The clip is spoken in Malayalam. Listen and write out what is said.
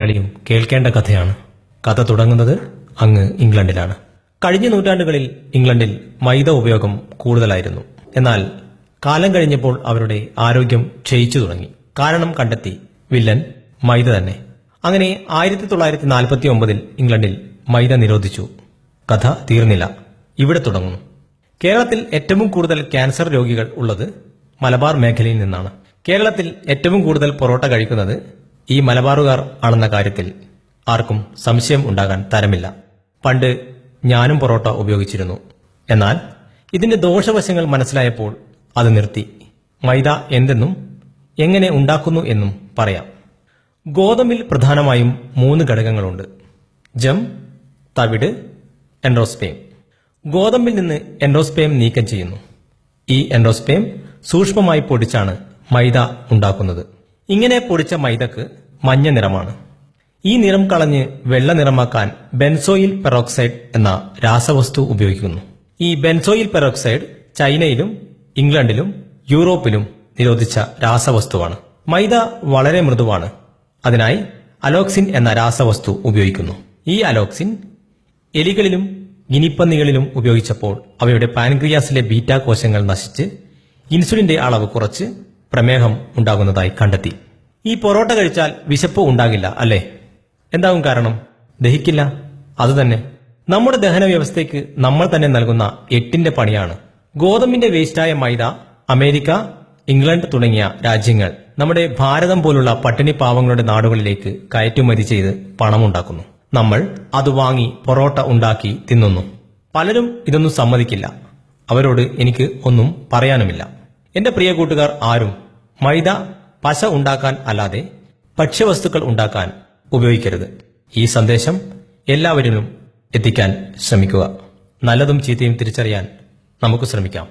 മലയാളിയും കേൾക്കേണ്ട കഥയാണ്. കഥ തുടങ്ങുന്നത് അങ്ങ് ഇംഗ്ലണ്ടിലാണ്. കഴിഞ്ഞ നൂറ്റാണ്ടുകളിൽ ഇംഗ്ലണ്ടിൽ മൈദ ഉപയോഗം കൂടുതലായിരുന്നു. എന്നാൽ കാലം കഴിഞ്ഞപ്പോൾ അവരുടെ ആരോഗ്യം ക്ഷയിച്ചു തുടങ്ങി. കാരണം കണ്ടെത്തി. വില്ലൻ മൈദ തന്നെ. അങ്ങനെ 1949 ഇംഗ്ലണ്ടിൽ മൈദ നിരോധിച്ചു. കഥ തീർന്നില്ല, ഇവിടെ തുടങ്ങുന്നു. കേരളത്തിൽ ഏറ്റവും കൂടുതൽ ക്യാൻസർ രോഗികൾ ഉള്ളത് മലബാർ മേഖലയിൽ നിന്നാണ്. കേരളത്തിൽ ഏറ്റവും കൂടുതൽ പൊറോട്ട കഴിക്കുന്നത് ഈ മലബാറുകാർ ആണെന്ന കാര്യത്തിൽ ആർക്കും സംശയം ഉണ്ടാകാൻ തരമില്ല. പണ്ട് ഞാനും പൊറോട്ട ഉപയോഗിച്ചിരുന്നു. എന്നാൽ ഇതിന്റെ ദോഷവശങ്ങൾ മനസ്സിലായപ്പോൾ അത് നിർത്തി. മൈദ എന്തെന്നും എങ്ങനെ ഉണ്ടാക്കുന്നു എന്നും പറയാം. ഗോതമ്പിൽ പ്രധാനമായും 3 ഘടകങ്ങളുണ്ട്: ജം, തവിട്, എൻഡോസ്പേം. ഗോതമ്പിൽ നിന്ന് എൻഡോസ്പേം നീക്കം ചെയ്യുന്നു. ഈ എൻഡോസ്പേം സൂക്ഷ്മമായി പൊടിച്ചാണ് മൈദ ഉണ്ടാക്കുന്നത്. ഇങ്ങനെ പൊടിച്ച മൈദക്ക് മഞ്ഞ നിറമാണ്. ഈ നിറം കളഞ്ഞ് വെള്ള നിറമാക്കാൻ ബെൻസോയിൽ പെറോക്സൈഡ് എന്ന രാസവസ്തു ഉപയോഗിക്കുന്നു. ഈ ബെൻസോയിൽ പെറോക്സൈഡ് ചൈനയിലും ഇംഗ്ലണ്ടിലും യൂറോപ്പിലും നിരോധിച്ച രാസവസ്തുവാണ്. മൈദ വളരെ മൃദുവാണ്. അതിനായി അലോക്സിൻ എന്ന രാസവസ്തു ഉപയോഗിക്കുന്നു. ഈ അലോക്സിൻ എലികളിലും ഗിനിപ്പന്നികളിലും ഉപയോഗിച്ചപ്പോൾ അവയുടെ പാൻക്രിയാസിലെ ബീറ്റാ കോശങ്ങൾ നശിച്ച് ഇൻസുലിന്റെ അളവ് കുറച്ച് പ്രമേഹം ഉണ്ടാകുന്നതായി കണ്ടെത്തി. ഈ പൊറോട്ട കഴിച്ചാൽ വിശപ്പ് ഉണ്ടാകില്ല അല്ലേ? എന്താകും കാരണം? ദഹിക്കില്ല. അതുതന്നെ നമ്മുടെ ദഹന വ്യവസ്ഥയ്ക്ക് നമ്മൾ തന്നെ നൽകുന്ന 8ന്റെ പണിയാണ്. ഗോതമ്പിന്റെ വേസ്റ്റായ മൈദ അമേരിക്ക, ഇംഗ്ലണ്ട് തുടങ്ങിയ രാജ്യങ്ങൾ നമ്മുടെ ഭാരതം പോലുള്ള പട്ടിണി പാവങ്ങളുടെ നാടുകളിലേക്ക് കയറ്റുമതി ചെയ്ത് പണമുണ്ടാക്കുന്നു. നമ്മൾ അത് വാങ്ങി പൊറോട്ട ഉണ്ടാക്കി തിന്നുന്നു. പലരും ഇതൊന്നും സമ്മതിക്കില്ല. അവരോട് എനിക്ക് ഒന്നും പറയാനുമില്ല. എന്റെ പ്രിയ കൂട്ടുകാർ ആരും മൈദ പശ ഉണ്ടാക്കാൻ അല്ലാതെ ഭക്ഷ്യവസ്തുക്കൾ ഉണ്ടാക്കാൻ ഉപയോഗിക്കരുത്. ഈ സന്ദേശം എല്ലാവരിലും എത്തിക്കാൻ ശ്രമിക്കുക. നല്ലതും ചീത്തയും തിരിച്ചറിയാൻ നമുക്ക് ശ്രമിക്കാം.